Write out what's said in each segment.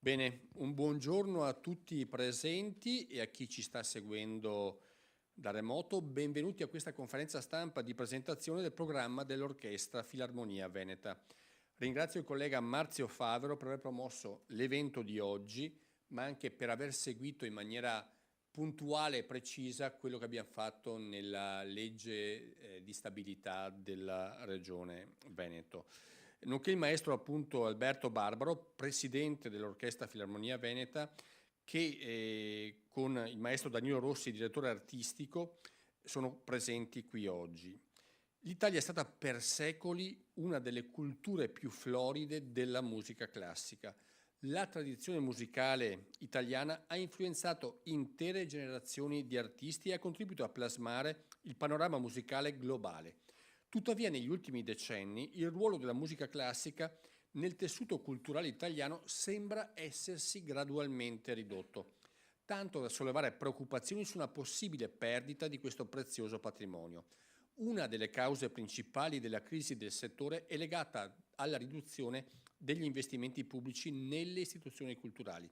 Bene, un buongiorno a tutti i presenti e a chi ci sta seguendo da remoto. Benvenuti a questa conferenza stampa di presentazione del programma dell'Orchestra Filarmonia Veneta. Ringrazio il collega Marzio Favero per aver promosso l'evento di oggi, ma anche per aver seguito in maniera puntuale e precisa quello che abbiamo fatto nella legge di stabilità della Regione Veneto. Nonché il maestro appunto Alberto Barbaro, presidente dell'Orchestra Filarmonia Veneta, che con il maestro Danilo Rossi, direttore artistico, sono presenti qui oggi. L'Italia è stata per secoli una delle culture più floride della musica classica. La tradizione musicale italiana ha influenzato intere generazioni di artisti e ha contribuito a plasmare il panorama musicale globale. Tuttavia, negli ultimi decenni, il ruolo della musica classica nel tessuto culturale italiano sembra essersi gradualmente ridotto, tanto da sollevare preoccupazioni su una possibile perdita di questo prezioso patrimonio. Una delle cause principali della crisi del settore è legata alla riduzione degli investimenti pubblici nelle istituzioni culturali.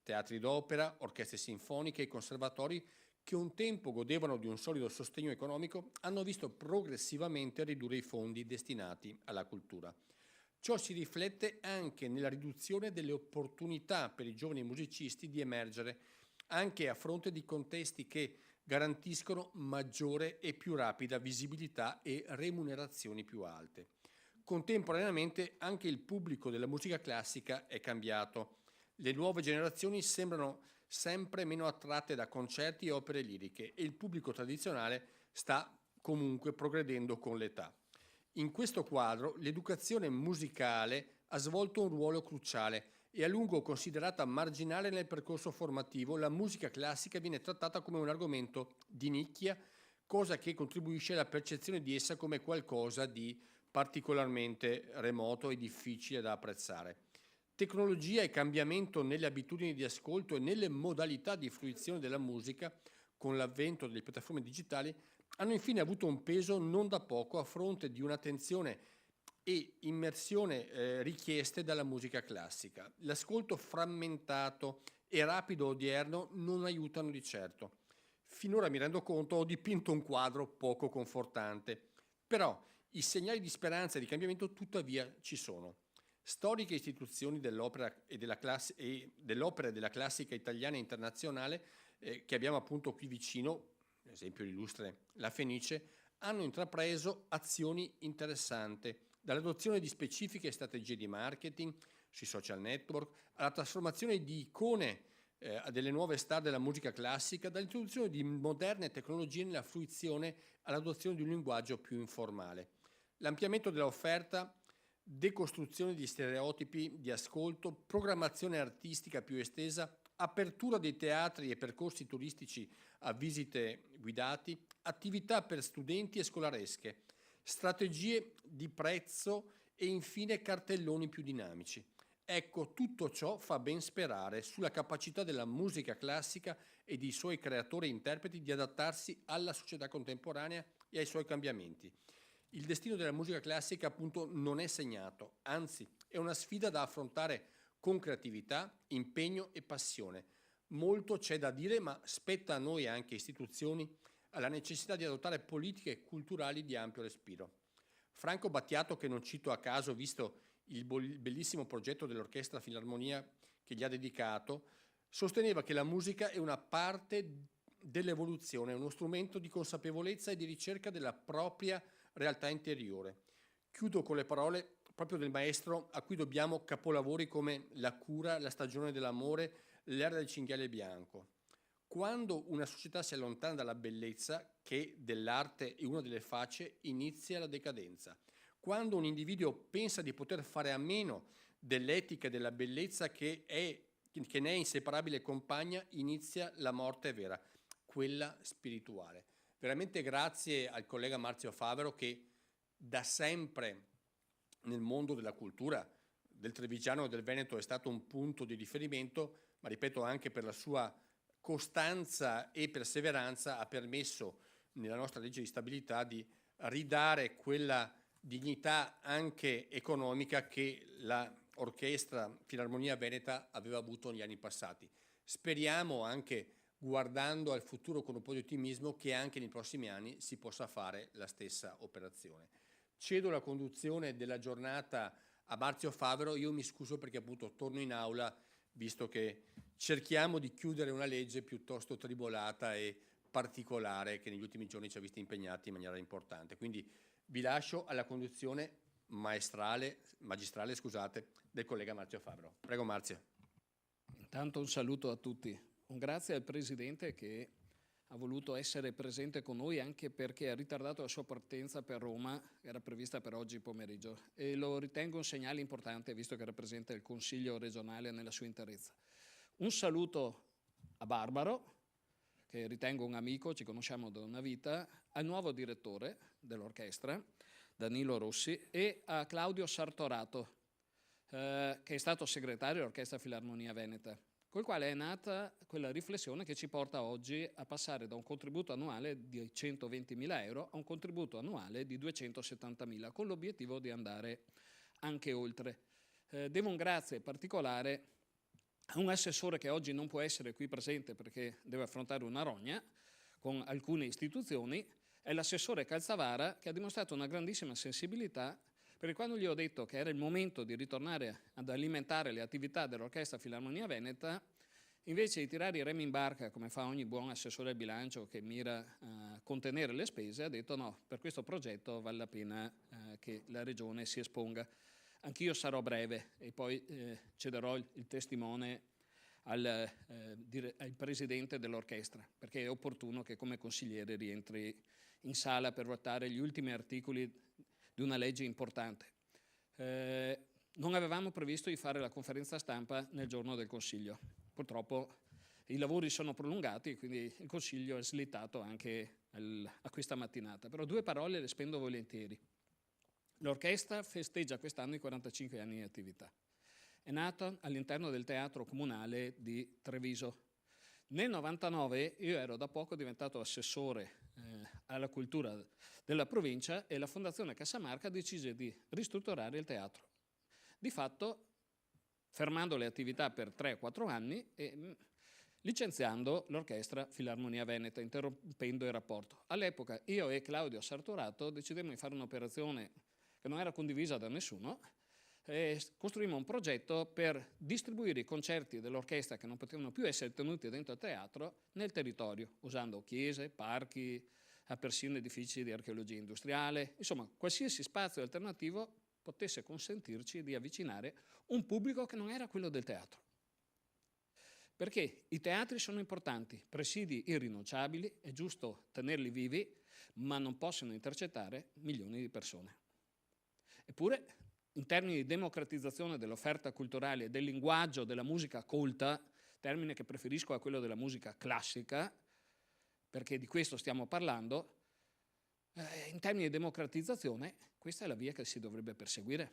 Teatri d'opera, orchestre sinfoniche e conservatori che un tempo godevano di un solido sostegno economico hanno visto progressivamente ridurre i fondi destinati alla cultura. Ciò si riflette anche nella riduzione delle opportunità per i giovani musicisti di emergere, anche a fronte di contesti che garantiscono maggiore e più rapida visibilità e remunerazioni più alte. Contemporaneamente anche il pubblico della musica classica è cambiato. Le nuove generazioni sembrano sempre meno attratte da concerti e opere liriche e il pubblico tradizionale sta comunque progredendo con l'età. In questo quadro l'educazione musicale ha svolto un ruolo cruciale e a lungo considerata marginale nel percorso formativo. La musica classica viene trattata come un argomento di nicchia, cosa che contribuisce alla percezione di essa come qualcosa di particolarmente remoto e difficile da apprezzare. Tecnologia e cambiamento nelle abitudini di ascolto e nelle modalità di fruizione della musica con l'avvento delle piattaforme digitali hanno infine avuto un peso non da poco a fronte di un'attenzione e immersione richieste dalla musica classica. L'ascolto frammentato e rapido odierno non aiutano di certo. Finora mi rendo conto, ho dipinto un quadro poco confortante, però i segnali di speranza e di cambiamento tuttavia ci sono. Storiche istituzioni dell'opera e della classica italiana e internazionale che abbiamo appunto qui vicino, ad esempio l'illustre La Fenice, hanno intrapreso azioni interessanti, dall'adozione di specifiche strategie di marketing sui social network alla trasformazione di icone delle nuove star della musica classica, dall'introduzione di moderne tecnologie nella fruizione all'adozione di un linguaggio più informale. L'ampliamento dell'offerta, decostruzione di stereotipi di ascolto, programmazione artistica più estesa, apertura dei teatri e percorsi turistici a visite guidati, attività per studenti e scolaresche, strategie di prezzo e infine cartelloni più dinamici. Ecco, tutto ciò fa ben sperare sulla capacità della musica classica e dei suoi creatori e interpreti di adattarsi alla società contemporanea e ai suoi cambiamenti. Il destino della musica classica appunto non è segnato, anzi è una sfida da affrontare con creatività, impegno e passione. Molto c'è da dire, ma spetta a noi anche istituzioni alla necessità di adottare politiche culturali di ampio respiro. Franco Battiato, che non cito a caso visto il bellissimo progetto dell'Orchestra Filarmonia che gli ha dedicato, sosteneva che la musica è una parte dell'evoluzione, uno strumento di consapevolezza e di ricerca della propria realtà interiore. Chiudo con le parole proprio del maestro a cui dobbiamo capolavori come La cura, La stagione dell'amore, L'era del cinghiale bianco. Quando una società si allontana dalla bellezza, che dell'arte è una delle facce, inizia la decadenza. Quando un individuo pensa di poter fare a meno dell'etica e della bellezza che ne è inseparabile compagna, inizia la morte vera, quella spirituale. Veramente grazie al collega Marzio Favero che da sempre nel mondo della cultura del Trevigiano e del Veneto è stato un punto di riferimento, ma ripeto anche per la sua costanza e perseveranza ha permesso nella nostra legge di stabilità di ridare quella dignità anche economica che la orchestra Filarmonia Veneta aveva avuto negli anni passati. Speriamo, anche guardando al futuro con un po' di ottimismo, che anche nei prossimi anni si possa fare la stessa operazione. Cedo la conduzione della giornata a Marzio Favero. Io mi scuso perché appunto torno in aula, visto che cerchiamo di chiudere una legge piuttosto tribolata e particolare che negli ultimi giorni ci ha visti impegnati in maniera importante. Quindi vi lascio alla conduzione magistrale, scusate, del collega Marzio Favero. Prego Marzio. Intanto un saluto a tutti. Un grazie al Presidente che ha voluto essere presente con noi, anche perché ha ritardato la sua partenza per Roma, era prevista per oggi pomeriggio, e lo ritengo un segnale importante visto che rappresenta il Consiglio regionale nella sua interezza. Un saluto a Barbaro, che ritengo un amico, ci conosciamo da una vita, al nuovo direttore dell'orchestra, Danilo Rossi, e a Claudio Sartorato, che è stato segretario dell'Orchestra Filarmonia Veneta, col quale è nata quella riflessione che ci porta oggi a passare da un contributo annuale di 120.000 euro a un contributo annuale di 270.000, con l'obiettivo di andare anche oltre. Devo un grazie particolare a un assessore che oggi non può essere qui presente perché deve affrontare una rogna con alcune istituzioni, è l'assessore Calzavara, che ha dimostrato una grandissima sensibilità, perché quando gli ho detto che era il momento di ritornare ad alimentare le attività dell'Orchestra Filarmonia Veneta, invece di tirare i remi in barca, come fa ogni buon assessore al bilancio che mira a contenere le spese, ha detto no, per questo progetto vale la pena che la Regione si esponga. Anch'io sarò breve e poi cederò il testimone al Presidente dell'Orchestra, perché è opportuno che come consigliere rientri in sala per votare gli ultimi articoli di una legge importante. Non avevamo previsto di fare la conferenza stampa nel giorno del Consiglio. Purtroppo i lavori sono prolungati, quindi il Consiglio è slittato anche a questa mattinata. Però 2 parole le spendo volentieri. L'orchestra festeggia quest'anno i 45 anni di attività. È nata all'interno del Teatro Comunale di Treviso. Nel 99 io ero da poco diventato assessore alla cultura della provincia e la Fondazione Cassamarca decise di ristrutturare il teatro. Di fatto fermando le attività per 3-4 anni e licenziando l'Orchestra Filarmonia Veneta, interrompendo il rapporto. All'epoca io e Claudio Sartorato decidemmo di fare un'operazione che non era condivisa da nessuno, e costruimmo un progetto per distribuire i concerti dell'orchestra che non potevano più essere tenuti dentro il teatro nel territorio, usando chiese, parchi, persino edifici di archeologia industriale, insomma qualsiasi spazio alternativo potesse consentirci di avvicinare un pubblico che non era quello del teatro. Perché i teatri sono importanti, presidi irrinunciabili, è giusto tenerli vivi, ma non possono intercettare milioni di persone. Eppure, in termini di democratizzazione dell'offerta culturale e del linguaggio della musica colta, termine che preferisco a quello della musica classica, perché di questo stiamo parlando, in termini di democratizzazione questa è la via che si dovrebbe perseguire.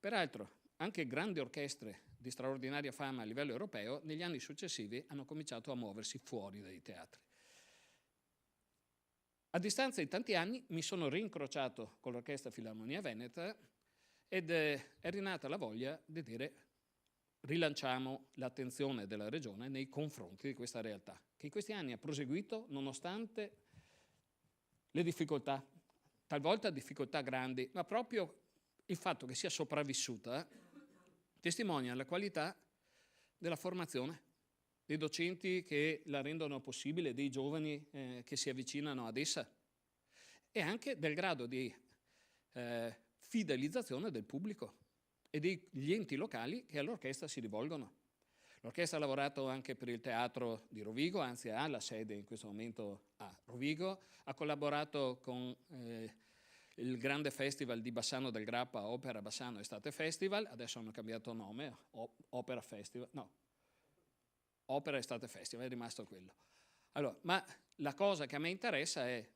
Peraltro, anche grandi orchestre di straordinaria fama a livello europeo negli anni successivi hanno cominciato a muoversi fuori dai teatri. A distanza di tanti anni mi sono rincrociato con l'Orchestra Filarmonia Veneta ed è rinata la voglia di dire rilanciamo l'attenzione della Regione nei confronti di questa realtà, che in questi anni ha proseguito nonostante le difficoltà, talvolta difficoltà grandi, ma proprio il fatto che sia sopravvissuta testimonia la qualità della formazione, dei docenti che la rendono possibile, dei giovani che si avvicinano ad essa e anche del grado di fidelizzazione del pubblico e degli enti locali che all'orchestra si rivolgono. L'orchestra ha lavorato anche per il teatro di Rovigo, anzi ha la sede in questo momento a Rovigo, ha collaborato con il grande festival di Bassano del Grappa, Opera Bassano Estate Festival, adesso hanno cambiato nome, Opera Festival, no, Opera Estate Festival, è rimasto quello. Allora, ma la cosa che a me interessa è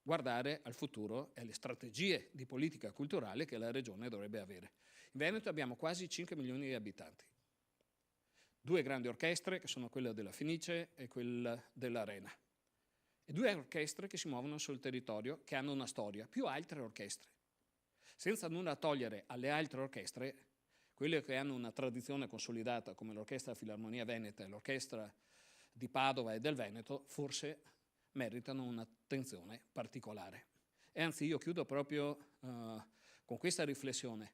guardare al futuro e alle strategie di politica culturale che la Regione dovrebbe avere. In Veneto abbiamo quasi 5 milioni di abitanti. 2 grandi orchestre, che sono quella della Fenice e quella dell'Arena. E 2 orchestre che si muovono sul territorio, che hanno una storia, più altre orchestre. Senza nulla togliere alle altre orchestre, quelle che hanno una tradizione consolidata come l'Orchestra Filarmonia Veneta e l'Orchestra di Padova e del Veneto forse meritano un'attenzione particolare. E anzi io chiudo proprio con questa riflessione.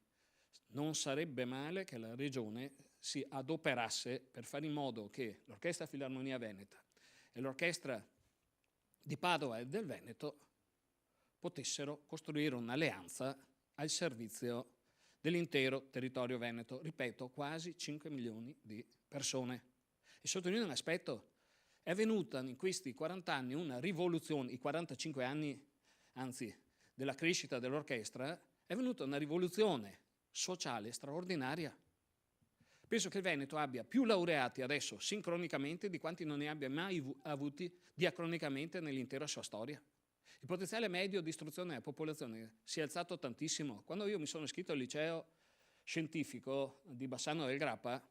Non sarebbe male che la Regione si adoperasse per fare in modo che l'Orchestra Filarmonia Veneta e l'Orchestra di Padova e del Veneto potessero costruire un'alleanza al servizio dell'intero territorio veneto, ripeto, quasi 5 milioni di persone. E sottolineo un aspetto, è avvenuta in questi 40 anni una rivoluzione, i 45 anni, anzi, della crescita dell'orchestra, è avvenuta una rivoluzione sociale straordinaria. Penso che il Veneto abbia più laureati adesso sincronicamente di quanti non ne abbia mai avuti diacronicamente nell'intera sua storia. Il potenziale medio di istruzione della popolazione si è alzato tantissimo. Quando io mi sono iscritto al liceo scientifico di Bassano del Grappa,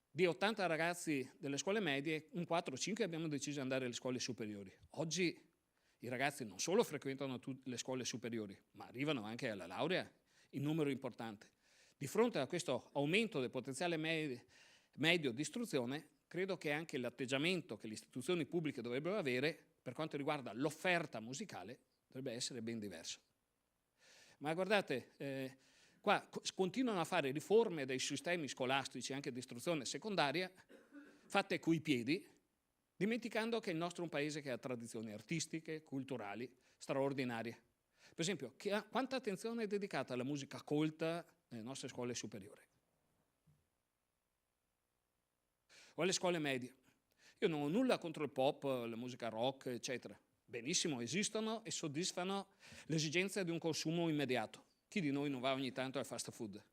di 80 ragazzi delle scuole medie, un 4-5 abbiamo deciso di andare alle scuole superiori. Oggi i ragazzi non solo frequentano le scuole superiori, ma arrivano anche alla laurea in numero importante. Di fronte a questo aumento del potenziale medio di istruzione, credo che anche l'atteggiamento che le istituzioni pubbliche dovrebbero avere per quanto riguarda l'offerta musicale dovrebbe essere ben diverso. Ma guardate, qua continuano a fare riforme dei sistemi scolastici, anche di istruzione secondaria, fatte coi piedi, dimenticando che il nostro è un paese che ha tradizioni artistiche, culturali, straordinarie. Per esempio, quanta attenzione è dedicata alla musica colta nelle nostre scuole superiori? O alle scuole medie? Io non ho nulla contro il pop, la musica rock, eccetera. Benissimo, esistono e soddisfano l'esigenza di un consumo immediato. Chi di noi non va ogni tanto al fast food?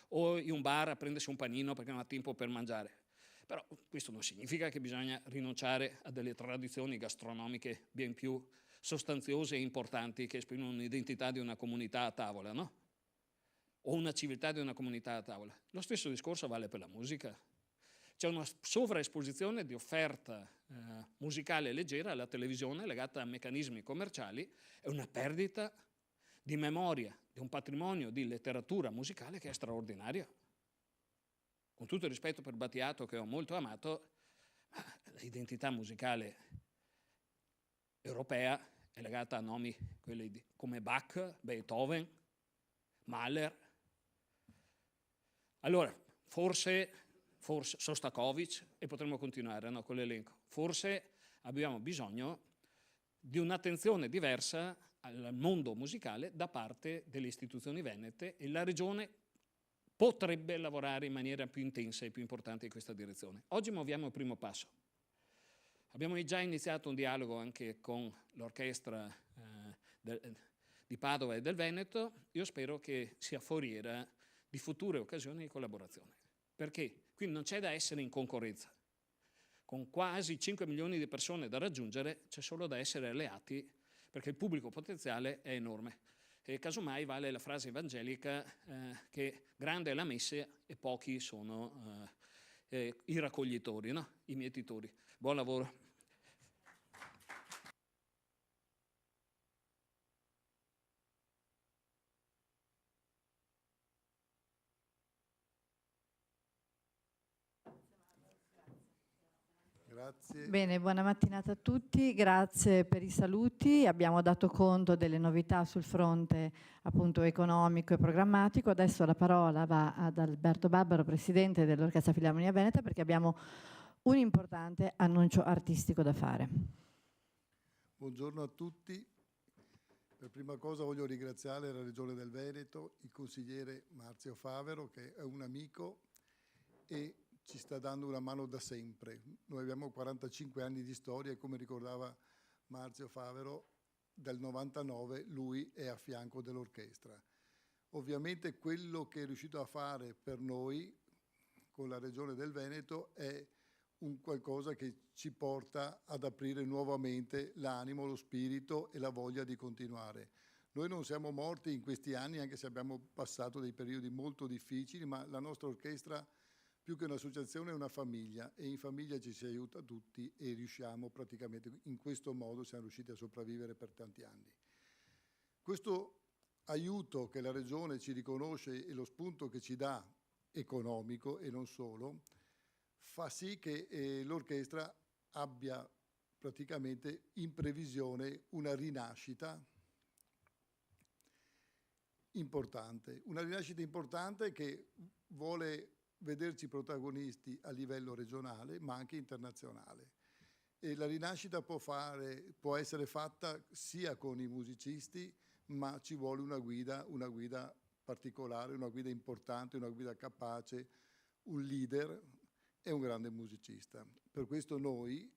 O in un bar a prendersi un panino perché non ha tempo per mangiare? Però questo non significa che bisogna rinunciare a delle tradizioni gastronomiche ben più sostanziose e importanti che esprimono un'identità di una comunità a tavola, no? O una civiltà di una comunità a tavola. Lo stesso discorso vale per la musica. C'è una sovraesposizione di offerta musicale leggera alla televisione legata a meccanismi commerciali e una perdita di memoria, di un patrimonio di letteratura musicale che è straordinaria. Con tutto il rispetto per Battiato, che ho molto amato, l'identità musicale europea è legata a nomi come Bach, Beethoven, Mahler. Allora, forse Sostakovich, e potremmo continuare con l'elenco. Forse abbiamo bisogno di un'attenzione diversa al mondo musicale da parte delle istituzioni venete e la Regione potrebbe lavorare in maniera più intensa e più importante in questa direzione. Oggi muoviamo il primo passo. Abbiamo già iniziato un dialogo anche con l'orchestra di Padova e del Veneto. Io spero che sia foriera di future occasioni di collaborazione. Perché? Quindi non c'è da essere in concorrenza. Con quasi 5 milioni di persone da raggiungere c'è solo da essere alleati perché il pubblico potenziale è enorme. E casomai vale la frase evangelica che grande è la messa e pochi sono i raccoglitori, no? I mietitori. Buon lavoro. Grazie. Bene, buona mattinata a tutti, grazie per i saluti. Abbiamo dato conto delle novità sul fronte appunto economico e programmatico. Adesso la parola va ad Alberto Babbaro, presidente dell'Orchestra Filarmonia Veneta, perché abbiamo un importante annuncio artistico da fare. Buongiorno a tutti. Per prima cosa voglio ringraziare la Regione del Veneto, il consigliere Marzio Favero, che è un amico e ci sta dando una mano da sempre. Noi abbiamo 45 anni di storia e, come ricordava Marzio Favero, dal 99 lui è a fianco dell'orchestra. Ovviamente quello che è riuscito a fare per noi con la Regione del Veneto è un qualcosa che ci porta ad aprire nuovamente l'animo, lo spirito e la voglia di continuare. Noi non siamo morti in questi anni, anche se abbiamo passato dei periodi molto difficili, ma la nostra orchestra, più che un'associazione, è una famiglia, e in famiglia ci si aiuta tutti e riusciamo praticamente, in questo modo siamo riusciti a sopravvivere per tanti anni. Questo aiuto che la Regione ci riconosce e lo spunto che ci dà economico e non solo, fa sì che l'orchestra abbia praticamente in previsione una rinascita importante che vuole vederci protagonisti a livello regionale ma anche internazionale. E la rinascita può essere fatta sia con i musicisti, ma ci vuole una guida particolare, una guida importante, una guida capace, un leader e un grande musicista. Per questo noi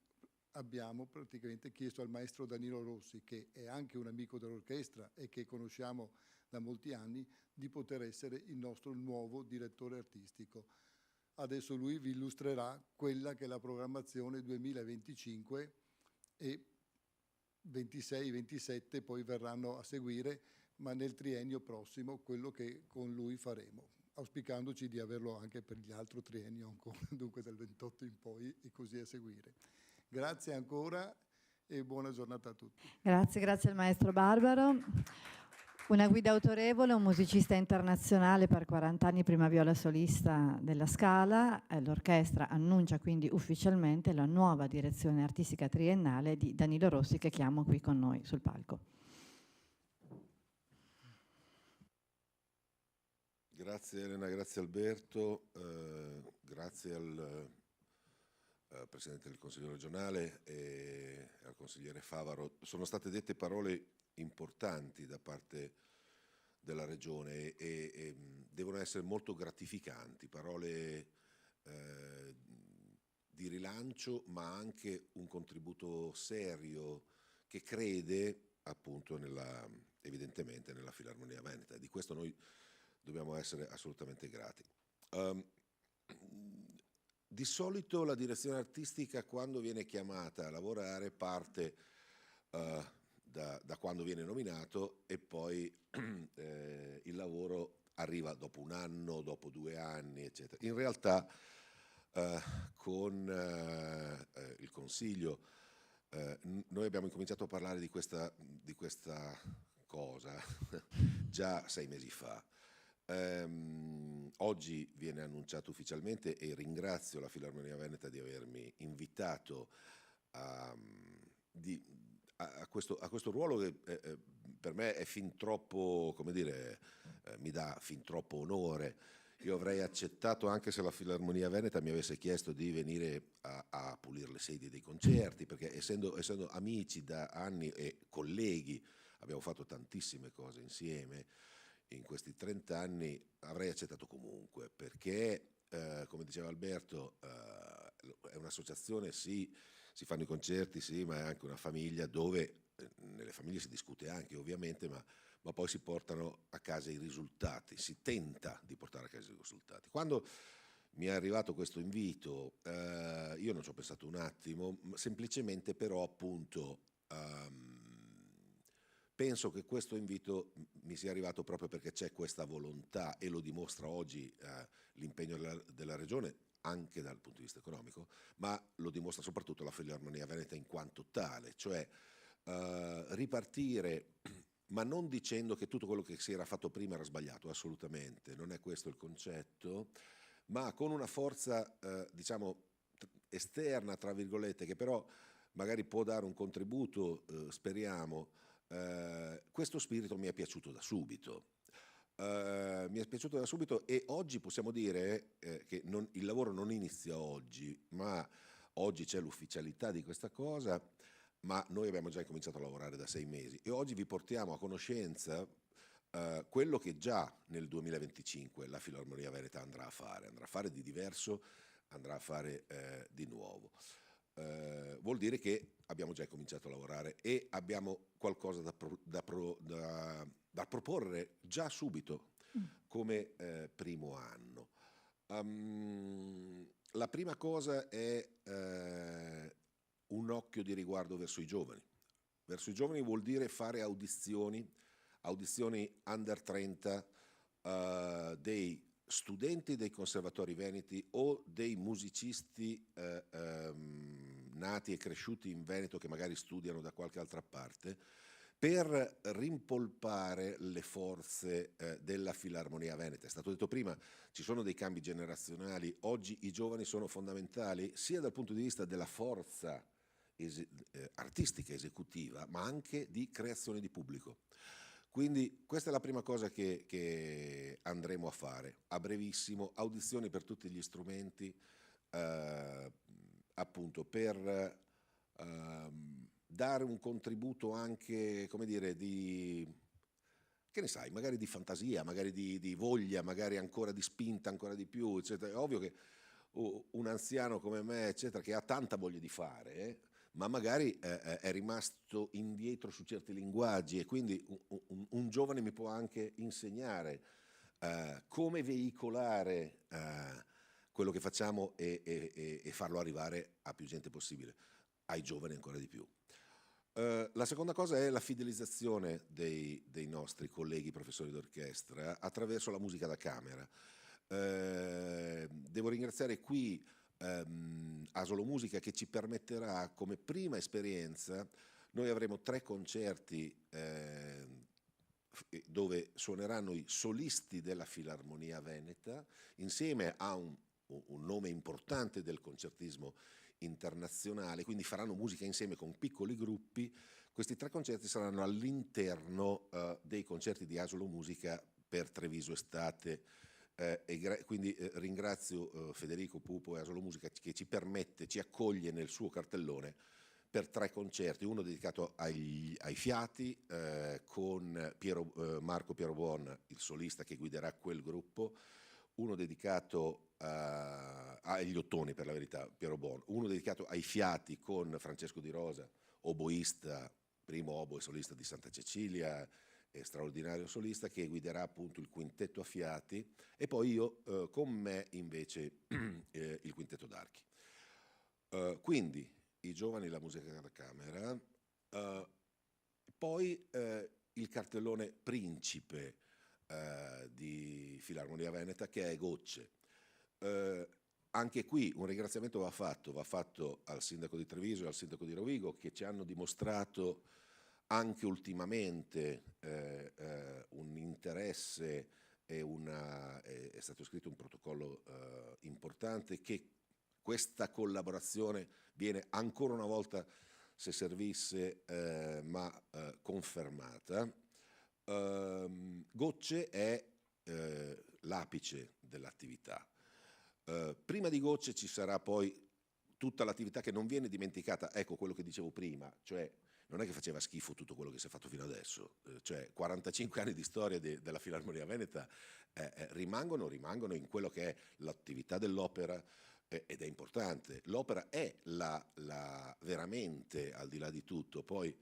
abbiamo praticamente chiesto al maestro Danilo Rossi, che è anche un amico dell'orchestra e che conosciamo da molti anni, di poter essere il nostro nuovo direttore artistico. Adesso lui vi illustrerà quella che è la programmazione 2025 e 26-27 poi verranno a seguire, ma nel triennio prossimo quello che con lui faremo, auspicandoci di averlo anche per gli altri triennio ancora, dunque dal 28 in poi e così a seguire. Grazie ancora e buona giornata a tutti. Grazie al maestro Barbaro. Una guida autorevole, un musicista internazionale per 40 anni, prima viola solista della Scala. L'orchestra annuncia quindi ufficialmente la nuova direzione artistica triennale di Danilo Rossi, che chiamo qui con noi sul palco. Grazie Elena, grazie Alberto, grazie al Presidente del Consiglio regionale e al consigliere Favaro. Sono state dette parole importanti da parte della Regione e devono essere molto gratificanti, parole di rilancio ma anche un contributo serio che crede appunto evidentemente nella Filarmonia Veneta. Di questo noi dobbiamo essere assolutamente grati. Di solito la direzione artistica, quando viene chiamata a lavorare, parte da quando viene nominato e poi il lavoro arriva dopo un anno, dopo 2 anni, eccetera. In realtà con il Consiglio noi abbiamo incominciato a parlare di questa cosa già 6 mesi fa. Oggi viene annunciato ufficialmente e ringrazio la Filarmonia Veneta di avermi invitato a questo ruolo che per me è fin troppo, come dire, mi dà fin troppo onore. Io avrei accettato anche se la Filarmonia Veneta mi avesse chiesto di venire a pulire le sedie dei concerti, perché essendo amici da anni e colleghi, abbiamo fatto tantissime cose insieme in questi 30 anni, avrei accettato comunque, perché come diceva Alberto è un'associazione, sì, si fanno i concerti, sì, ma è anche una famiglia dove nelle famiglie si discute anche ovviamente, ma poi si portano a casa i risultati, si tenta di portare a casa i risultati. Quando mi è arrivato questo invito, io non ci ho pensato un attimo, semplicemente però appunto penso che questo invito mi sia arrivato proprio perché c'è questa volontà e lo dimostra oggi l'impegno della Regione, anche dal punto di vista economico, ma lo dimostra soprattutto la Filarmonia Veneta in quanto tale, cioè ripartire, ma non dicendo che tutto quello che si era fatto prima era sbagliato, assolutamente, non è questo il concetto, ma con una forza diciamo esterna, tra virgolette, che però magari può dare un contributo, speriamo. Questo spirito mi è piaciuto da subito. Mi è piaciuto da subito e oggi possiamo dire che il lavoro non inizia oggi, ma oggi c'è l'ufficialità di questa cosa, ma noi abbiamo già cominciato a lavorare da 6 mesi e oggi vi portiamo a conoscenza quello che già nel 2025 la Filarmonia Veneta andrà a fare di diverso, andrà a fare di nuovo. Vuol dire che abbiamo già cominciato a lavorare e abbiamo qualcosa da proporre già subito come primo anno. La prima cosa è un occhio di riguardo verso i giovani. Verso i giovani vuol dire fare audizioni under 30 dei studenti dei conservatori veneti o dei musicisti nati e cresciuti in Veneto che magari studiano da qualche altra parte, per rimpolpare le forze della Filarmonia Veneta. È stato detto prima, ci sono dei cambi generazionali, oggi i giovani sono fondamentali sia dal punto di vista della forza artistica esecutiva, ma anche di creazione di pubblico. Quindi questa è la prima cosa che andremo a fare, a brevissimo, audizioni per tutti gli strumenti, appunto per dare un contributo anche, come dire, che ne sai, magari di fantasia, magari di voglia, magari ancora di spinta, ancora di più, eccetera. È ovvio che un anziano come me, eccetera, che ha tanta voglia di fare, ma magari è rimasto indietro su certi linguaggi, e quindi un giovane mi può anche insegnare come veicolare quello che facciamo e farlo arrivare a più gente possibile, ai giovani ancora di più. La seconda cosa è la fidelizzazione dei nostri colleghi professori d'orchestra attraverso la musica da camera. Devo ringraziare qui Asolo Musica, che ci permetterà, come prima esperienza, noi avremo 3 concerti dove suoneranno i solisti della Filarmonia Veneta insieme a un nome importante del concertismo internazionale, quindi faranno musica insieme con piccoli gruppi. Questi 3 concerti saranno all'interno dei concerti di Asolo Musica per Treviso Estate, quindi ringrazio Federico Pupo e Asolo Musica che ci accoglie nel suo cartellone per 3 concerti, uno dedicato ai fiati con Marco Piero Buon, il solista che guiderà quel gruppo, uno dedicato agli ottoni, per la verità, Piero Buon, uno dedicato ai fiati con Francesco Di Rosa, oboista, primo oboe solista di Santa Cecilia, straordinario solista, che guiderà appunto il quintetto a fiati, e poi io con me invece il quintetto d'archi. Quindi i giovani, la musica da camera, poi il cartellone principe di Filarmonia Veneta, che è Gocce. Anche qui un ringraziamento va fatto al sindaco di Treviso e al sindaco di Rovigo, che ci hanno dimostrato anche ultimamente un interesse e è stato scritto un protocollo importante, che questa collaborazione viene ancora una volta, se servisse, confermata. Gocce è l'apice dell'attività. Prima di Gocce ci sarà poi tutta l'attività che non viene dimenticata, ecco quello che dicevo prima, cioè non è che faceva schifo tutto quello che si è fatto fino adesso, cioè 45 anni di storia della Filarmonia Veneta rimangono in quello che è l'attività dell'opera, ed è importante. L'opera è veramente, al di là di tutto, poi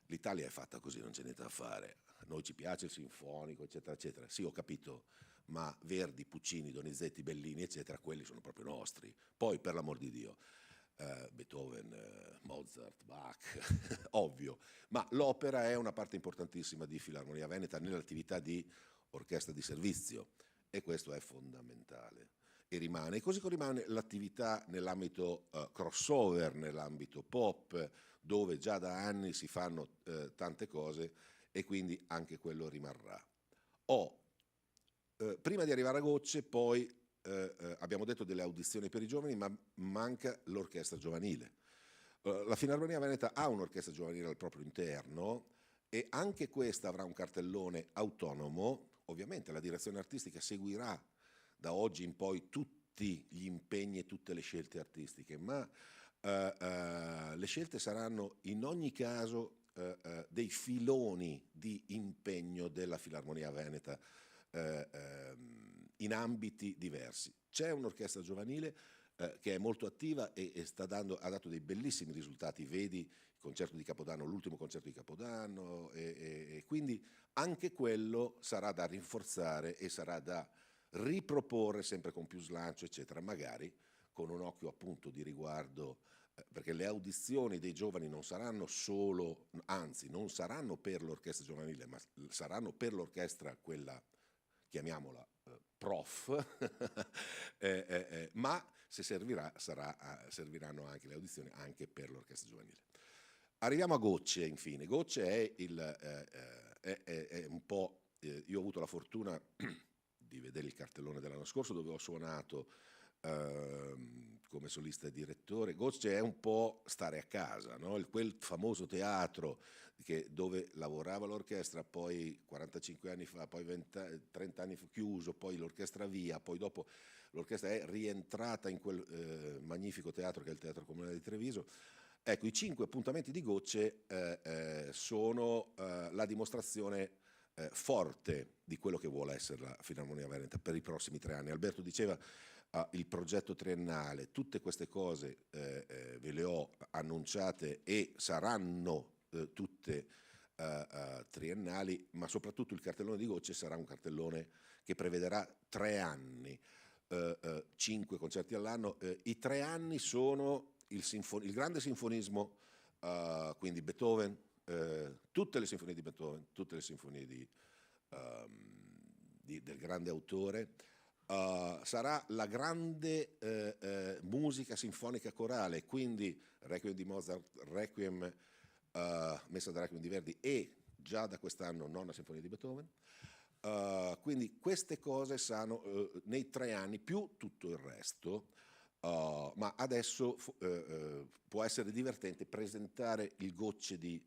l'Italia è fatta così, non c'è niente da fare. A noi ci piace il sinfonico, eccetera, eccetera. Sì, ho capito, ma Verdi, Puccini, Donizetti, Bellini, eccetera, quelli sono proprio nostri. Poi, per l'amor di Dio, Beethoven, Mozart, Bach, ovvio. Ma l'opera è una parte importantissima di Filarmonia Veneta nell'attività di orchestra di servizio, e questo è fondamentale. E rimane, così come rimane l'attività nell'ambito crossover, nell'ambito pop, dove già da anni si fanno tante cose, e quindi anche quello rimarrà. Prima di arrivare a Gocce, poi abbiamo detto delle audizioni per i giovani, ma manca l'orchestra giovanile. La Filarmonia Veneta ha un'orchestra giovanile al proprio interno, e anche questa avrà un cartellone autonomo. Ovviamente la direzione artistica seguirà da oggi in poi tutti gli impegni e tutte le scelte artistiche, ma le scelte saranno in ogni caso dei filoni di impegno della Filarmonia Veneta in ambiti diversi. C'è un'orchestra giovanile che è molto attiva e ha dato dei bellissimi risultati, vedi il concerto di Capodanno, l'ultimo concerto di Capodanno, e quindi anche quello sarà da rinforzare e sarà da riproporre sempre con più slancio, eccetera, magari con un occhio appunto di riguardo, perché le audizioni dei giovani non saranno solo, anzi non saranno per l'orchestra giovanile, ma saranno per l'orchestra, quella, chiamiamola prof, ma se serviranno anche le audizioni anche per l'orchestra giovanile. Arriviamo a Gocce, infine. Gocce è un po'... io ho avuto la fortuna di vedere il cartellone dell'anno scorso, dove ho suonato come solista e direttore. Gocce è un po' stare a casa, no? Quel famoso teatro dove lavorava l'orchestra, poi 45 anni fa, poi 30 anni fa chiuso, poi l'orchestra via, poi dopo l'orchestra è rientrata in quel magnifico teatro che è il Teatro Comunale di Treviso. Ecco, i 5 appuntamenti di Gocce sono la dimostrazione forte di quello che vuole essere la Filarmonia Veneta per i prossimi 3 anni. Alberto diceva il progetto triennale, tutte queste cose ve le ho annunciate e saranno tutte triennali, ma soprattutto il cartellone di Gocce sarà un cartellone che prevederà 3 anni, 5 concerti all'anno. I 3 anni sono il grande sinfonismo, quindi Beethoven, tutte le sinfonie di Beethoven, tutte le sinfonie del grande autore. Sarà la grande musica sinfonica corale, quindi Requiem di Mozart, Requiem, Messa da Requiem di Verdi e già da quest'anno Nona Sinfonia di Beethoven. Quindi queste cose saranno nei 3 anni più tutto il resto. Ma adesso può essere divertente presentare il Gocce di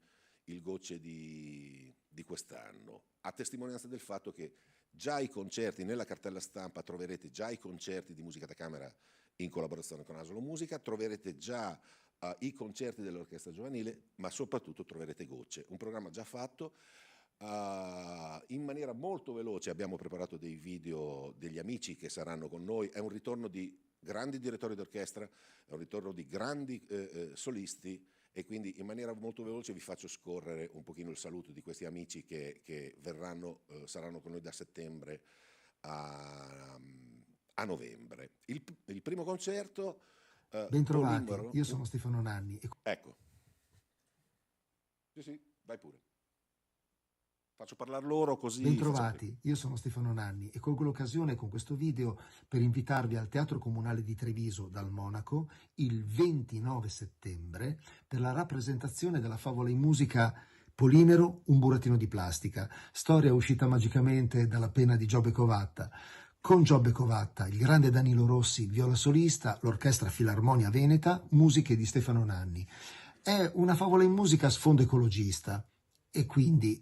quest'anno, a testimonianza del fatto che già i concerti, nella cartella stampa troverete già i concerti di musica da camera in collaborazione con Asolo Musica, troverete già i concerti dell'orchestra giovanile, ma soprattutto troverete Gocce, un programma già fatto. In maniera molto veloce abbiamo preparato dei video degli amici che saranno con noi, è un ritorno di grandi direttori d'orchestra, è un ritorno di grandi solisti, e quindi in maniera molto veloce vi faccio scorrere un pochino il saluto di questi amici che verranno, saranno con noi da settembre a novembre. Il primo concerto... Bentrovati, io sono Stefano Nanni. Ecco. Sì, vai pure. Faccio parlare loro così... Bentrovati, io sono Stefano Nanni e colgo l'occasione con questo video per invitarvi al Teatro Comunale di Treviso dal Monaco il 29 settembre per la rappresentazione della favola in musica Polimero, un burattino di plastica, storia uscita magicamente dalla penna di Giobbe Covatta. Con Giobbe Covatta, il grande Danilo Rossi, viola solista, l'Orchestra Filarmonia Veneta, musiche di Stefano Nanni. È una favola in musica a sfondo ecologista e quindi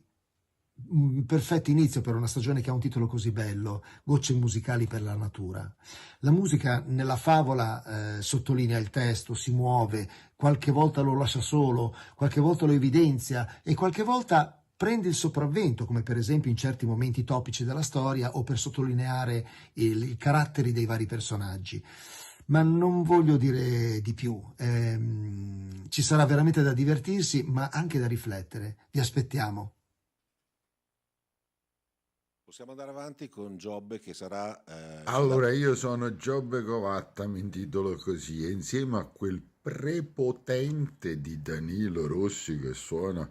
un perfetto inizio per una stagione che ha un titolo così bello, Gocce musicali per la natura. La musica nella favola sottolinea il testo, si muove, qualche volta lo lascia solo, qualche volta lo evidenzia e qualche volta prende il sopravvento, come per esempio in certi momenti topici della storia o per sottolineare i caratteri dei vari personaggi. Ma non voglio dire di più, ci sarà veramente da divertirsi ma anche da riflettere. Vi aspettiamo. Possiamo andare avanti con Giobbe che sarà... Allora, io sono Giobbe Covatta, mi intitolo così, e insieme a quel prepotente di Danilo Rossi che suona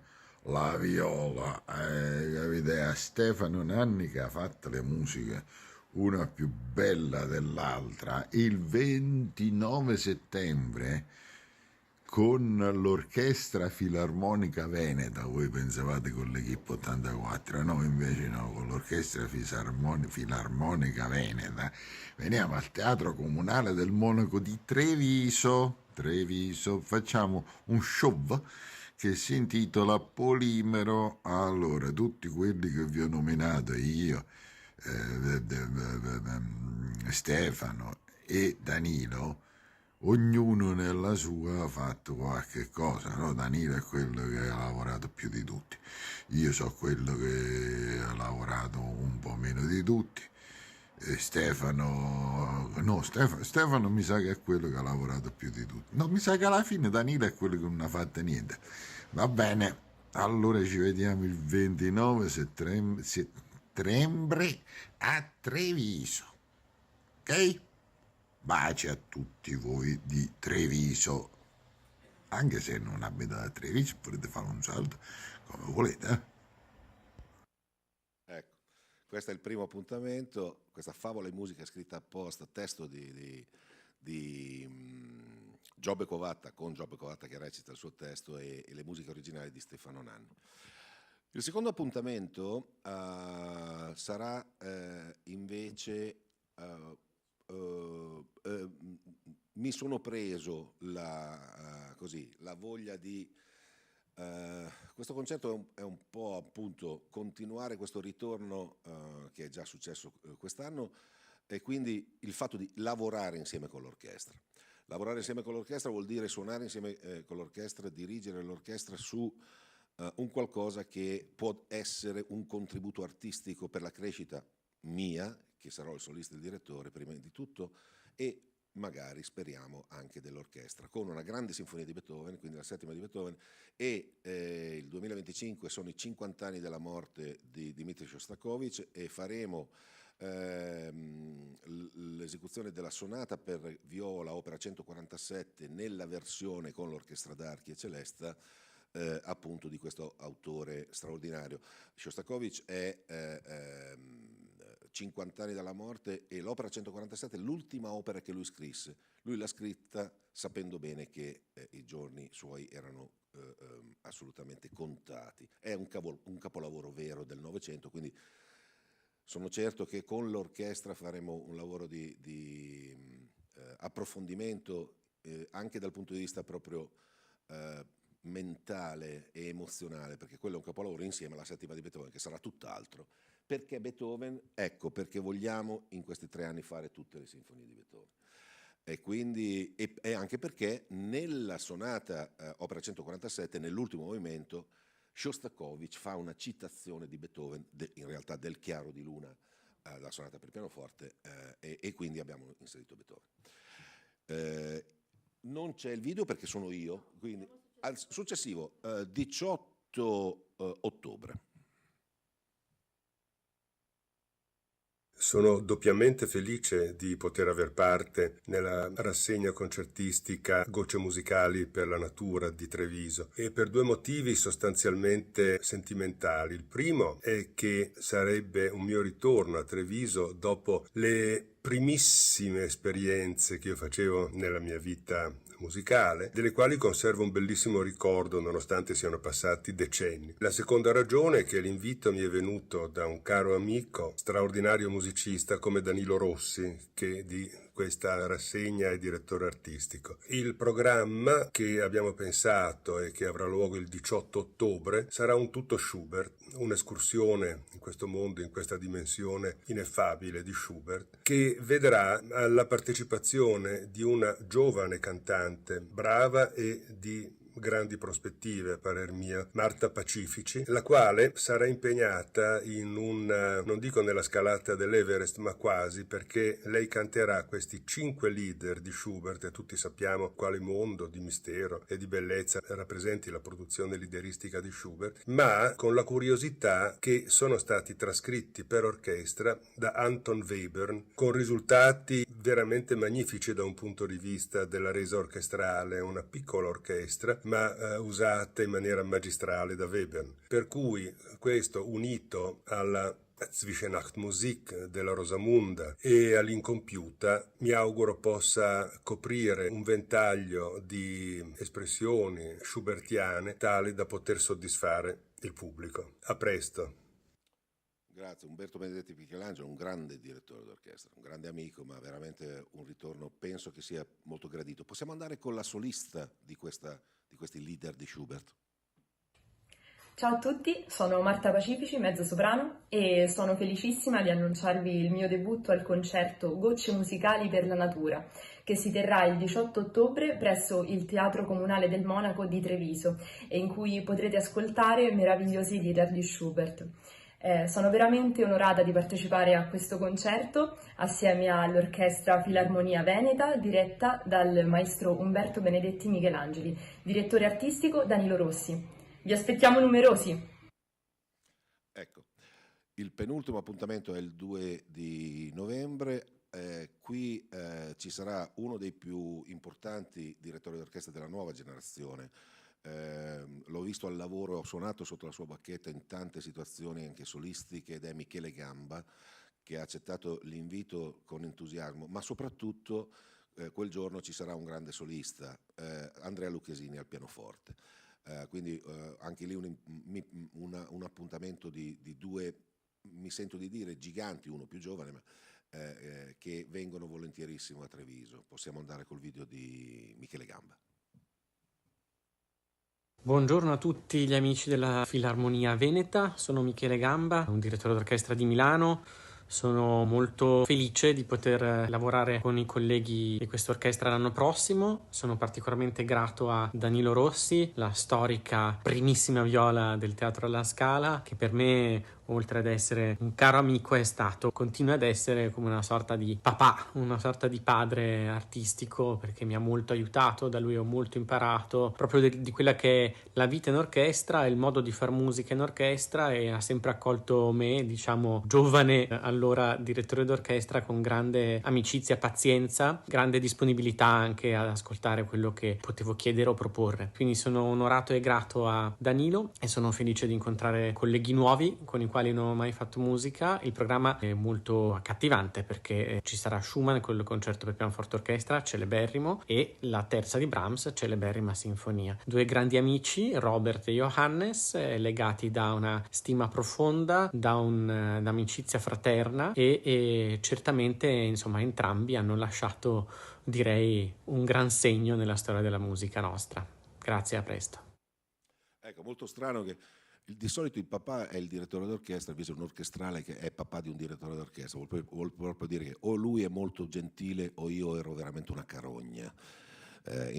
la viola, capite? A Stefano Nanni che ha fatto le musiche, una più bella dell'altra, il 29 settembre con l'Orchestra Filarmonica Veneta. Voi pensavate con l'Equipe 84, no, invece no, con l'Orchestra Filarmonica Veneta veniamo al Teatro Comunale del Monaco di Treviso, facciamo un show che si intitola Polimero. Allora, tutti quelli che vi ho nominato io, Stefano e Danilo, ognuno nella sua ha fatto qualche cosa, no? Danilo è quello che ha lavorato più di tutti, io so quello che ha lavorato un po' meno di tutti, Stefano mi sa che è quello che ha lavorato più di tutti, no, mi sa che alla fine Danilo è quello che non ha fatto niente. Va bene, allora ci vediamo il 29 settembre a Treviso, ok? Baci a tutti voi di Treviso, anche se non abitate a Treviso potete fare un salto come volete. Ecco, questo è il primo appuntamento, questa favola in musica scritta apposta, testo di Giobbe Covatta, con Giobbe Covatta che recita il suo testo e le musiche originali di Stefano Nanni. Il secondo appuntamento sarà invece, mi sono preso la voglia di, questo concerto è un po' appunto continuare questo ritorno che è già successo quest'anno, e quindi il fatto di lavorare insieme con l'orchestra. Lavorare insieme con l'orchestra vuol dire suonare insieme con l'orchestra, dirigere l'orchestra su un qualcosa che può essere un contributo artistico per la crescita mia, che sarò il solista e il direttore prima di tutto, e magari speriamo anche dell'orchestra, con una grande sinfonia di Beethoven, quindi la settima di Beethoven, e il 2025 sono i 50 anni della morte di Dmitri Shostakovich, e faremo l'esecuzione della sonata per viola opera 147 nella versione con l'orchestra d'archi e celesta, appunto di questo autore straordinario. Shostakovich è 50 anni dalla morte, e l'opera 147 è l'ultima opera che lui scrisse. Lui l'ha scritta sapendo bene che i giorni suoi erano assolutamente contati. È un capolavoro vero del Novecento, quindi sono certo che con l'orchestra faremo un lavoro di approfondimento anche dal punto di vista proprio mentale e emozionale, perché quello è un capolavoro insieme alla settima di Beethoven, che sarà tutt'altro. Perché Beethoven? Ecco, perché vogliamo in questi 3 anni fare tutte le sinfonie di Beethoven. E quindi, e anche perché nella sonata opera 147, nell'ultimo movimento, Shostakovich fa una citazione di Beethoven, in realtà del Chiaro di Luna, la sonata per pianoforte, e quindi abbiamo inserito Beethoven. Non c'è il video perché sono io, quindi al successivo 18 ottobre. Sono doppiamente felice di poter aver parte nella rassegna concertistica Gocce musicali per la natura di Treviso, e per 2 motivi sostanzialmente sentimentali. Il primo è che sarebbe un mio ritorno a Treviso dopo le primissime esperienze che io facevo nella mia vita musicale, delle quali conservo un bellissimo ricordo nonostante siano passati decenni. La seconda ragione è che l'invito mi è venuto da un caro amico, straordinario musicista come Danilo Rossi, che di questa rassegna è direttore artistico. Il programma che abbiamo pensato e che avrà luogo il 18 ottobre sarà un tutto Schubert, un'escursione in questo mondo, in questa dimensione ineffabile di Schubert, che vedrà la partecipazione di una giovane cantante brava e di grandi prospettive, a parer mio, Marta Pacifici, la quale sarà impegnata in non dico nella scalata dell'Everest, ma quasi, perché lei canterà questi 5 leader di Schubert, e tutti sappiamo quale mondo di mistero e di bellezza rappresenti la produzione lideristica di Schubert, ma con la curiosità che sono stati trascritti per orchestra da Anton Webern, con risultati veramente magnifici da un punto di vista della resa orchestrale, una piccola orchestra, ma usata in maniera magistrale da Webern. Per cui questo, unito alla Zwischenachtmusik della Rosamunda e all'Incompiuta, mi auguro possa coprire un ventaglio di espressioni schubertiane tali da poter soddisfare il pubblico. A presto. Grazie, Umberto Benedetti Michelangelo, un grande direttore d'orchestra, un grande amico, ma veramente un ritorno penso che sia molto gradito. Possiamo andare con la solista di questi leader di Schubert. Ciao a tutti, sono Marta Pacifici, mezzosoprano, e sono felicissima di annunciarvi il mio debutto al concerto Gocce musicali per la natura, che si terrà il 18 ottobre presso il Teatro Comunale del Monaco di Treviso, e in cui potrete ascoltare meravigliosi leader di Schubert. Sono veramente onorata di partecipare a questo concerto assieme all'Orchestra Filarmonia Veneta, diretta dal maestro Umberto Benedetti Michelangeli, direttore artistico Danilo Rossi. Vi aspettiamo numerosi! Ecco, il penultimo appuntamento è il 2 di novembre. Qui ci sarà uno dei più importanti direttori d'orchestra della nuova generazione. L'ho visto al lavoro, ho suonato sotto la sua bacchetta in tante situazioni anche solistiche, ed è Michele Gamba, che ha accettato l'invito con entusiasmo, ma soprattutto quel giorno ci sarà un grande solista, Andrea Lucchesini al pianoforte. Quindi anche lì un appuntamento di due, mi sento di dire, giganti, uno più giovane, ma che vengono volentierissimo a Treviso. Possiamo andare col video di Michele Gamba. Buongiorno a tutti gli amici della Filarmonia Veneta, sono Michele Gamba, un direttore d'orchestra di Milano. Sono molto felice di poter lavorare con i colleghi di questa orchestra l'anno prossimo. Sono particolarmente grato a Danilo Rossi, la storica primissima viola del Teatro alla Scala, che per me, oltre ad essere un caro amico, continua ad essere come una sorta di papà, una sorta di padre artistico, perché mi ha molto aiutato, da lui ho molto imparato proprio di quella che è la vita in orchestra, il modo di far musica in orchestra, e ha sempre accolto me, diciamo giovane allora direttore d'orchestra, con grande amicizia, pazienza, grande disponibilità anche ad ascoltare quello che potevo chiedere o proporre. Quindi sono onorato e grato a Danilo e sono felice di incontrare colleghi nuovi con i quali non ho mai fatto musica. Il programma è molto accattivante perché ci sarà Schumann con il concerto per pianoforte orchestra, celeberrimo, e la terza di Brahms, celeberrima sinfonia. Due grandi amici, Robert e Johannes, legati da una stima profonda, da un'amicizia fraterna, e certamente insomma entrambi hanno lasciato, direi, un gran segno nella storia della musica nostra. Grazie, a presto. Ecco, molto strano che di solito il papà è il direttore d'orchestra, invece un orchestrale che è papà di un direttore d'orchestra vuol proprio dire che o lui è molto gentile o io ero veramente una carogna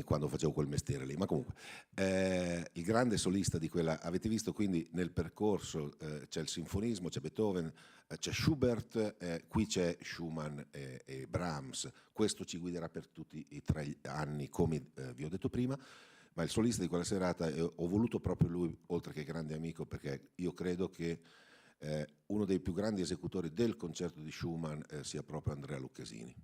quando facevo quel mestiere lì. Ma comunque il grande solista di quella, avete visto quindi nel percorso, c'è il sinfonismo, c'è Beethoven, c'è Schubert, qui c'è Schumann e Brahms. Questo ci guiderà per tutti i 3 anni, come vi ho detto prima. Ma il solista di quella serata, ho voluto proprio lui, oltre che grande amico, perché io credo che uno dei più grandi esecutori del concerto di Schumann sia proprio Andrea Lucchesini.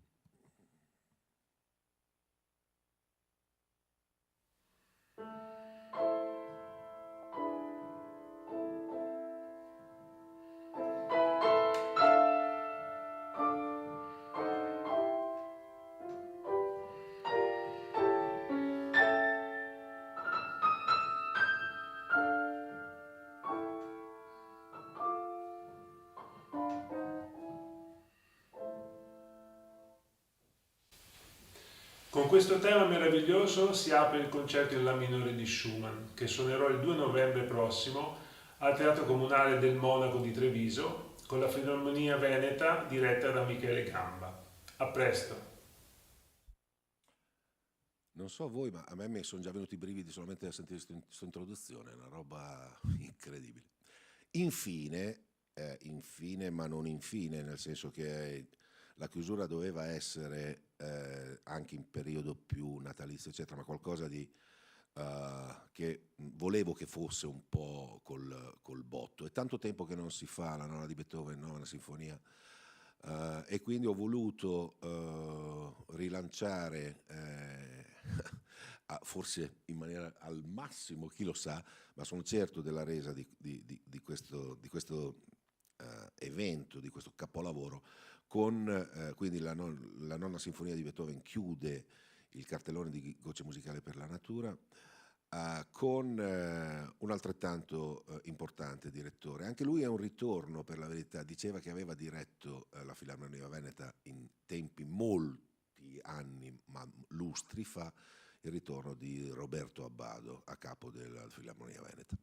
Con questo tema meraviglioso si apre il concerto in La minore di Schumann, che suonerò il 2 novembre prossimo al Teatro Comunale del Monaco di Treviso con la Filarmonia Veneta diretta da Michele Gamba. A presto! Non so voi, ma a me mi sono già venuti i brividi solamente a sentire questa introduzione, è una roba incredibile. Infine, ma non infine, nel senso che la chiusura doveva essere anche in periodo più natalizio, eccetera, ma qualcosa di che volevo che fosse un po' col botto. È tanto tempo che non si fa la nona di Beethoven, nona sinfonia, e quindi ho voluto rilanciare, forse in maniera al massimo, chi lo sa, ma sono certo della resa di questo evento, di questo capolavoro, con quindi la nona sinfonia di Beethoven chiude il cartellone di Gocce musicale per la natura, con un altrettanto importante direttore. Anche lui è un ritorno, per la verità. Diceva che aveva diretto la Filarmonia Veneta in tempi molti anni, ma lustri fa, il ritorno di Roberto Abbado a capo della Filarmonia Veneta.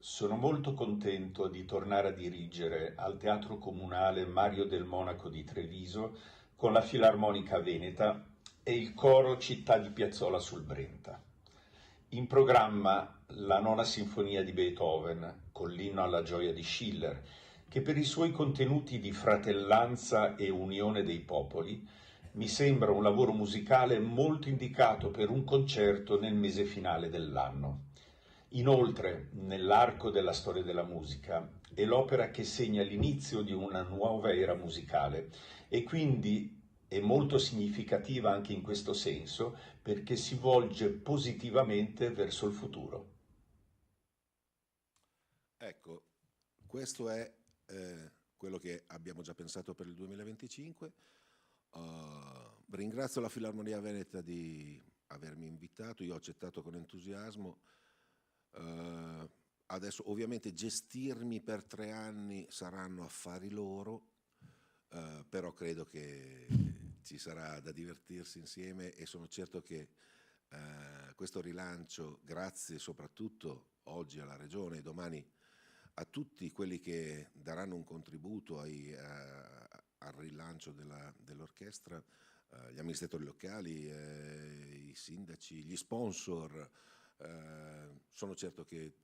Sono molto contento di tornare a dirigere al Teatro Comunale Mario del Monaco di Treviso con la Filarmonica Veneta e il coro Città di Piazzola sul Brenta. In programma la nona sinfonia di Beethoven con l'inno alla gioia di Schiller, che per i suoi contenuti di fratellanza e unione dei popoli mi sembra un lavoro musicale molto indicato per un concerto nel mese finale dell'anno. Inoltre, nell'arco della storia della musica, è l'opera che segna l'inizio di una nuova era musicale e quindi è molto significativa anche in questo senso perché si volge positivamente verso il futuro. Ecco, questo è quello che abbiamo già pensato per il 2025. Ringrazio la Filarmonia Veneta di avermi invitato, io ho accettato con entusiasmo. Adesso ovviamente gestirmi per 3 anni saranno affari loro, però credo che ci sarà da divertirsi insieme e sono certo che questo rilancio, grazie soprattutto oggi alla Regione e domani a tutti quelli che daranno un contributo al rilancio dell'orchestra, gli amministratori locali, i sindaci, gli sponsor, sono certo che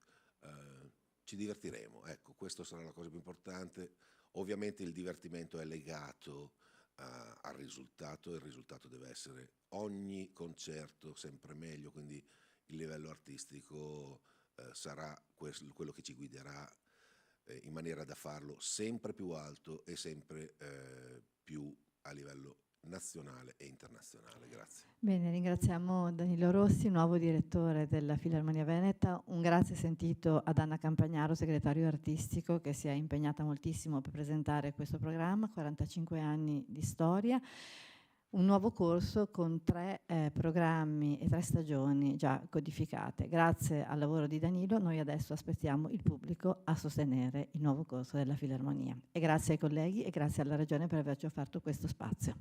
ci divertiremo. Ecco, questo sarà la cosa più importante. Ovviamente il divertimento è legato al risultato, e il risultato deve essere ogni concerto sempre meglio, quindi il livello artistico sarà quello che ci guiderà in maniera da farlo sempre più alto e sempre più a livello nazionale e internazionale. Grazie. Bene, ringraziamo Danilo Rossi, nuovo direttore della Filarmonia Veneta. Un grazie sentito ad Anna Campagnaro, segretario artistico, che si è impegnata moltissimo per presentare questo programma, 45 anni di storia. Un nuovo corso con 3 programmi e 3 stagioni già codificate. Grazie al lavoro di Danilo, noi adesso aspettiamo il pubblico a sostenere il nuovo corso della Filarmonia. E grazie ai colleghi e grazie alla Regione per averci offerto questo spazio.